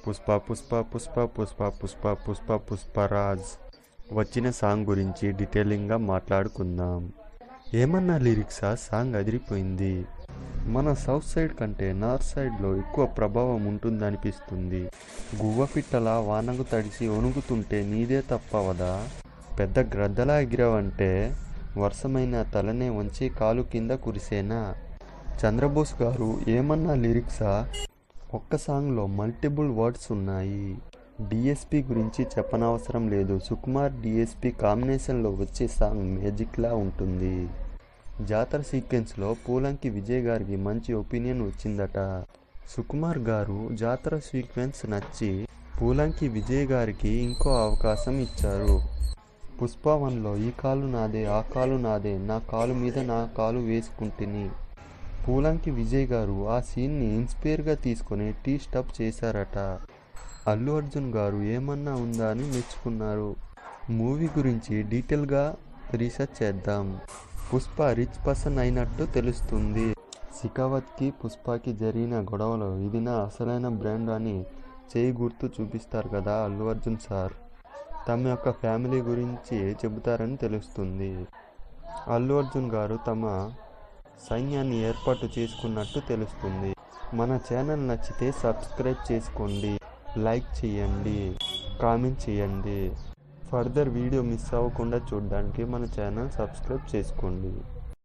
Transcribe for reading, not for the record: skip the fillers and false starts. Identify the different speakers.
Speaker 1: పుష్ప పుష్ప పుష్ప పుష్ప పుష్ప పుష్ప పుష్పరాజ్ వచ్చిన సాంగ్ గురించి డీటెయిలింగ్గా మాట్లాడుకుందాం. ఏమన్నా లిరిక్సా? సాంగ్ అదిరిపోయింది. మన సౌత్ సైడ్ కంటే నార్త్ సైడ్లో ఎక్కువ ప్రభావం ఉంటుందనిపిస్తుంది. గువ్వపిట్టలా వానకు తడిసి వణుకుతుంటే నీదే తప్పవదా? పెద్ద గ్రద్దలా ఎగిరావంటే వర్షమైన తలనే వంచి కాలు కింద కురిసేనా? చంద్రబోస్ గారు ఏమన్నా లిరిక్సా? ఒక్క సాంగ్లో మల్టిపుల్ వర్డ్స్ ఉన్నాయి. డిఎస్పి గురించి చెప్పనవసరం లేదు. సుకుమార్ డిఎస్పి కాంబినేషన్లో వచ్చే సాంగ్ మ్యాజిక్లా ఉంటుంది. జాతర సీక్వెన్స్లో పూలంకి విజయ్ గారికి మంచి ఒపీనియన్ వచ్చిందట. సుకుమార్ గారు జాతర సీక్వెన్స్ నచ్చి పూలంకి విజయ్ గారికి ఇంకో అవకాశం ఇచ్చారు. పుష్ప 1లో ఈ కాలు నాదే ఆ కాలు నాదే నా కాలు మీద నా కాలు వేసుకుంటుని పూలంకి విజయ్ గారు ఆ సీన్ని ఇన్స్పైర్గా తీసుకొని టీ స్టప్ చేశారట. అల్లు అర్జున్ గారు ఏమన్నా ఉందా అని మెచ్చుకున్నారు. మూవీ గురించి డీటెయిల్గా రీసెర్చ్ చేద్దాం. పుష్ప రిచ్ పర్సన్ అయినట్టు తెలుస్తుంది. శిఖావత్కి పుష్పకి జరిగిన గొడవలో ఇది నా అసలైన బ్రాండ్ అని చేయి గుర్తు చూపిస్తారు కదా అల్లు అర్జున్ సార్. తమ యొక్క ఫ్యామిలీ గురించి చెబుతారని తెలుస్తుంది. అల్లు అర్జున్ గారు తమ సైన్యాన్ని ఏర్పాటు చేసుకున్నట్టు తెలుస్తుంది. మన ఛానల్ నచ్చితే సబ్స్క్రైబ్ చేసుకోండి, లైక్ చేయండి, కామెంట్ చేయండి. ఫర్దర్ వీడియో మిస్ అవ్వకుండా చూడడానికి మన ఛానల్ సబ్స్క్రైబ్ చేసుకోండి.